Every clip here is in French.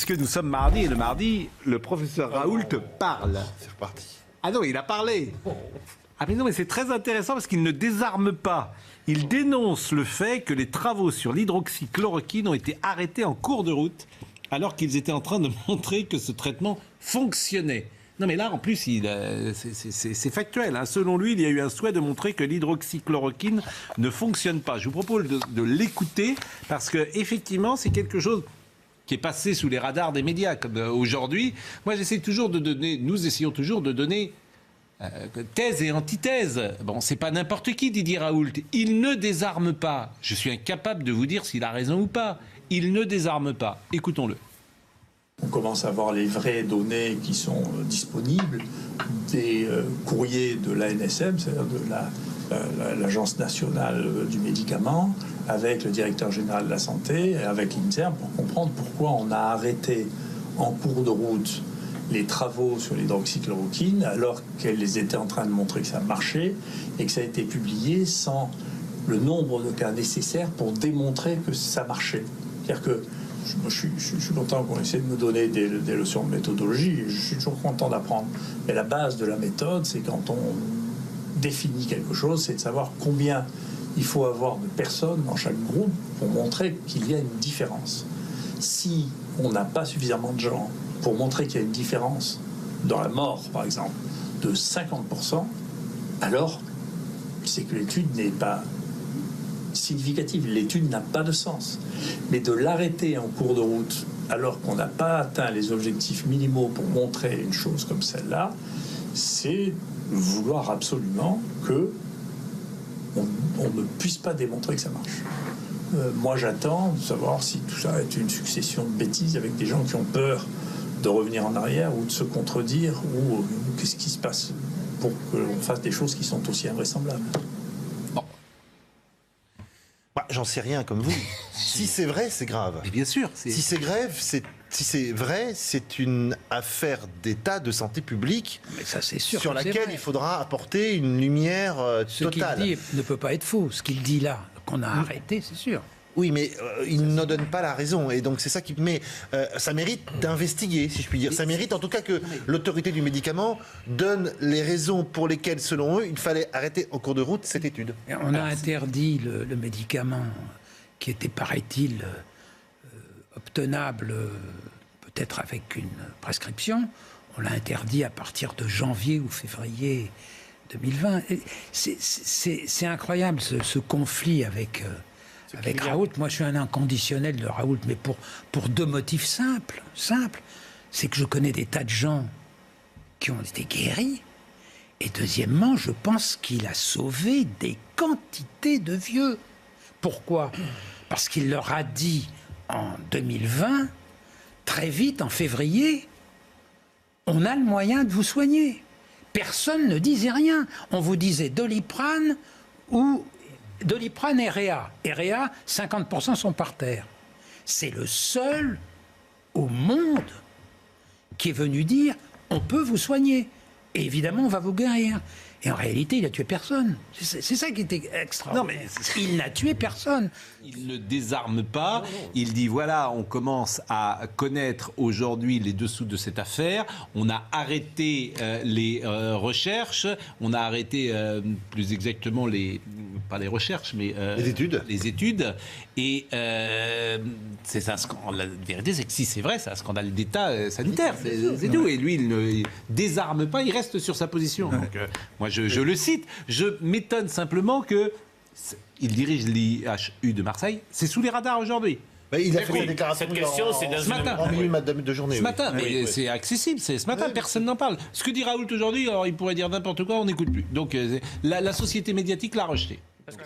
puisque nous sommes mardi, et le mardi, le professeur Raoult parle. C'est reparti. Ah non, il a parlé. Ah mais non, mais c'est très intéressant parce qu'il ne désarme pas. Il dénonce le fait que les travaux sur l'hydroxychloroquine ont été arrêtés en cours de route alors qu'ils étaient en train de montrer que ce traitement fonctionnait. Non mais là, en plus, c'est factuel. Hein. Selon lui, il y a eu un souhait de montrer que l'hydroxychloroquine ne fonctionne pas. Je vous propose de l'écouter parce que effectivement, c'est quelque chose qui est passé sous les radars des médias. Comme aujourd'hui, moi, j'essaie toujours de donner. Nous essayons toujours de donner thèse et antithèse. Bon, c'est pas n'importe qui, Didier Raoult. Il ne désarme pas. Je suis incapable de vous dire s'il a raison ou pas. Il ne désarme pas. Écoutons-le. On commence à avoir les vraies données qui sont disponibles, des courriers de l'ANSM, c'est-à-dire de l'Agence nationale du médicament, avec le directeur général de la santé, avec l'INSERM, pour comprendre pourquoi on a arrêté en cours de route les travaux sur l'hydroxychloroquine, alors qu'elles étaient en train de montrer que ça marchait, et que ça a été publié sans le nombre de cas nécessaires pour démontrer que ça marchait. C'est-à-dire que je suis content qu'on essaie de me donner des leçons de méthodologie. Je suis toujours content d'apprendre. Mais la base de la méthode, c'est quand on définit quelque chose, c'est de savoir combien il faut avoir de personnes dans chaque groupe pour montrer qu'il y a une différence. Si on n'a pas suffisamment de gens pour montrer qu'il y a une différence dans la mort, par exemple, de 50%, alors c'est que l'étude n'est pas significative. L'étude n'a pas de sens. Mais de l'arrêter en cours de route alors qu'on n'a pas atteint les objectifs minimaux pour montrer une chose comme celle-là, c'est vouloir absolument que on ne puisse pas démontrer que ça marche. Moi, j'attends de savoir si tout ça est une succession de bêtises avec des gens qui ont peur de revenir en arrière ou de se contredire, ou qu'est-ce qui se passe pour qu'on fasse des choses qui sont aussi invraisemblables. Bah, j'en sais rien comme vous. Si c'est vrai, c'est grave. Mais bien sûr. Si c'est grave, si c'est vrai, c'est une affaire d'état de santé publique. Mais ça, c'est sûr. Sur laquelle il faudra apporter une lumière totale. Ce qu'il dit ne peut pas être faux. Ce qu'il dit là, qu'on a arrêté, c'est sûr. Oui, mais il ne donne pas la raison. Et donc, c'est ça qui... Mais ça mérite d'investiguer, si je puis dire. Ça mérite, en tout cas, que l'autorité du médicament donne les raisons pour lesquelles, selon eux, il fallait arrêter en cours de route cette étude. Et on a interdit le médicament qui était, paraît-il, obtenable peut-être avec une prescription. On l'a interdit à partir de janvier ou février 2020. Et c'est incroyable, ce conflit avec Raoult. Moi, je suis un inconditionnel de Raoult, mais pour deux motifs simples. C'est que je connais des tas de gens qui ont été guéris. Et deuxièmement, je pense qu'il a sauvé des quantités de vieux. Pourquoi ? Parce qu'il leur a dit en 2020, très vite, en février, on a le moyen de vous soigner. Personne ne disait rien. On vous disait Doliprane et Réa. Et Réa, 50% sont par terre. C'est le seul au monde qui est venu dire on peut vous soigner. Et évidemment, on va vous guérir. Et en réalité, il n'a tué personne. C'est ça qui était extraordinaire. Non, mais il n'a tué personne. Il ne désarme pas. Il dit, voilà, on commence à connaître aujourd'hui les dessous de cette affaire. On a arrêté les recherches. On a arrêté, plus exactement, pas les recherches, mais... les études. Les études. Et c'est un scandale. La vérité, c'est que si c'est vrai, c'est un scandale d'État sanitaire. C'est tout. Et lui, il ne désarme pas. Il reste sur sa position. Donc, moi, je le cite. Je m'étonne simplement que il dirige l'IHU de Marseille. C'est sous les radars aujourd'hui. Il a fait sa déclaration cette question, c'est ce matin. En milieu de journée. Ce matin, mais c'est accessible. C'est ce matin, personne n'en parle. Ce que dit Raoult aujourd'hui, alors il pourrait dire n'importe quoi, on n'écoute plus. Donc la société médiatique l'a rejeté.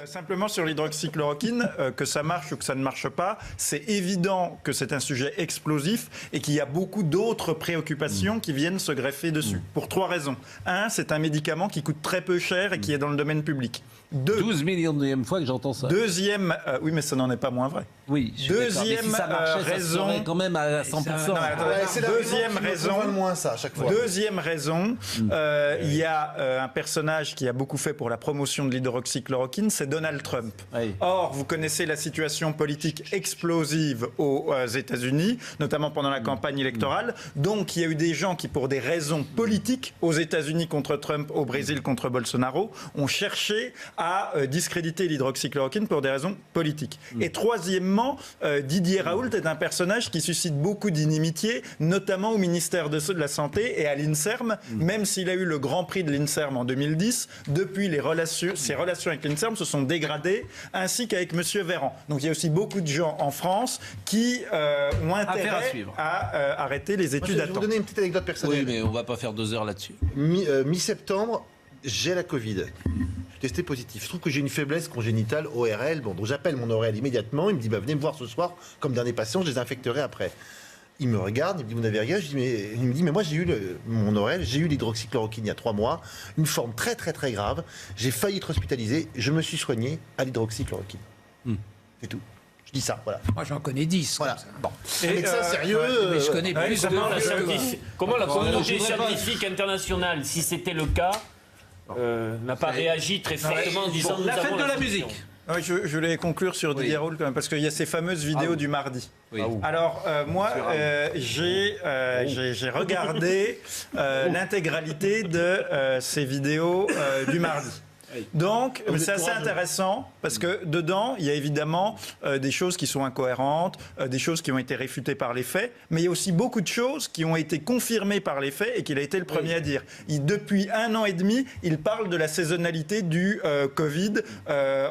Simplement sur l'hydroxychloroquine, que ça marche ou que ça ne marche pas, c'est évident que c'est un sujet explosif et qu'il y a beaucoup d'autres préoccupations qui viennent se greffer dessus. Pour trois raisons. Un, c'est un médicament qui coûte très peu cher et qui est dans le domaine public. 12 millionième fois que j'entends ça. Deuxième, oui, mais ça n'en est pas moins vrai. Oui. Deuxième si ça marchait, raison, ça serait quand même à 100%. Deuxième raison, moins ça à chaque fois. Deuxième raison, il y a un personnage qui a beaucoup fait pour la promotion de l'hydroxychloroquine, hydroxychloroquine, c'est Donald Trump. Oui. Or, vous connaissez la situation politique explosive aux États-Unis, notamment pendant la campagne électorale. Donc, il y a eu des gens qui, pour des raisons politiques, aux États-Unis contre Trump, au Brésil contre Bolsonaro, ont cherché à discréditer l'hydroxychloroquine pour des raisons politiques. Et troisièmement, Didier Raoult est un personnage qui suscite beaucoup d'inimitié, notamment au ministère de la Santé et à l'INSERM, même s'il a eu le Grand Prix de l'INSERM en 2010. Depuis, ses relations avec l'INSERM se sont dégradées, ainsi qu'avec M. Véran. Donc il y a aussi beaucoup de gens en France qui ont intérêt à arrêter les études Je à vais vous temps. donner une petite anecdote personnelle. Oui, mais on va pas faire 2 heures là-dessus. Mi-septembre, j'ai la Covid. Je suis testé positif. Je trouve que j'ai une faiblesse congénitale ORL. Bon, donc j'appelle mon ORL immédiatement. Il me dit venez me voir ce soir comme dernier patient, je les infecterai après. Il me regarde, il me dit vous n'avez rien. Il me dit mais moi j'ai eu mon ORL, j'ai eu l'hydroxychloroquine il y a 3 mois, une forme très très très grave. J'ai failli être hospitalisé. Je me suis soigné à l'hydroxychloroquine. C'est tout. Je dis ça, voilà. Moi, j'en connais 10. Voilà. Comme ça. Bon. Un médecin sérieux. Mais je connais plus. Comment la communauté je voudrais pas- scientifique internationale, si c'était le cas, n'a pas réagi très fortement en disant nous La fête avons de la solution. musique. Ouais, je voulais conclure sur Didier Raoult quand même, parce qu'il y a ces fameuses vidéos du mardi. Oui. Alors, moi, j'ai regardé l'intégralité de ces vidéos du mardi. Donc, c'est assez intéressant parce que dedans, il y a évidemment des choses qui sont incohérentes, des choses qui ont été réfutées par les faits, mais il y a aussi beaucoup de choses qui ont été confirmées par les faits et qu'il a été le premier à dire. Depuis 1 an et demi, il parle de la saisonnalité du Covid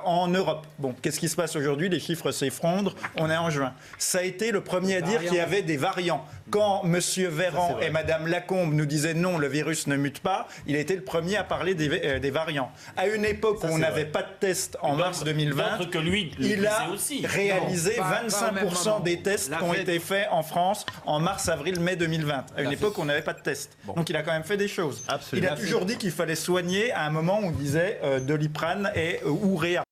en Europe. Bon, qu'est-ce qui se passe aujourd'hui? Les chiffres s'effondrent, on est en juin. Ça a été le premier à dire qu'il y avait des variants. Quand M. Véran et Mme Lacombe nous disaient non, le virus ne mute pas, il a été le premier à parler des variants. À une époque où on n'avait pas de test en mars 2020, D'autres que lui le il a disaient aussi. réalisé Non, pas au même 25% moment. des tests qui ont été faits en France en mars, avril, mai 2020. À une époque où on n'avait pas de test. Donc il a quand même fait des choses. Absolument. Il a toujours dit qu'il fallait soigner à un moment où on disait Doliprane ou Réa.